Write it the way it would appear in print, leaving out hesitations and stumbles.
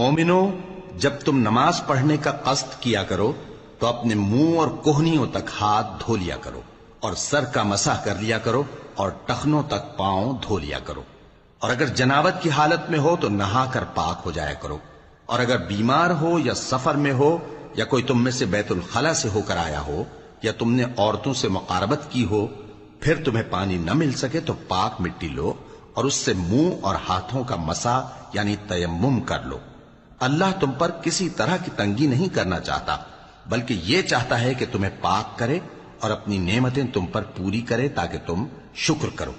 मोमिनो, जब तुम नमाज पढ़ने का कस्द किया करो तो अपने मुंह और कोहनियों तक हाथ धो लिया करो और सर का मसाह कर लिया करो और टखनों तक पांव धो लिया करो। और अगर जनाबत की हालत में हो तो नहाकर पाक हो जाया करो। और अगर बीमार हो या सफर में हो या कोई तुम में से बैतुल खला से होकर आया हो या तुमने औरतों से मुकारबत की हो, फिर तुम्हें पानी न मिल सके तो पाक मिट्टी लो और उससे मुंह और हाथों का मसा यानी तयम्मुम कर लो। अल्लाह तुम पर किसी तरह की तंगी नहीं करना चाहता, बल्कि ये चाहता है कि तुम्हें पाक करे और अपनी नेमतें तुम पर पूरी करे ताकि तुम शुक्र करो।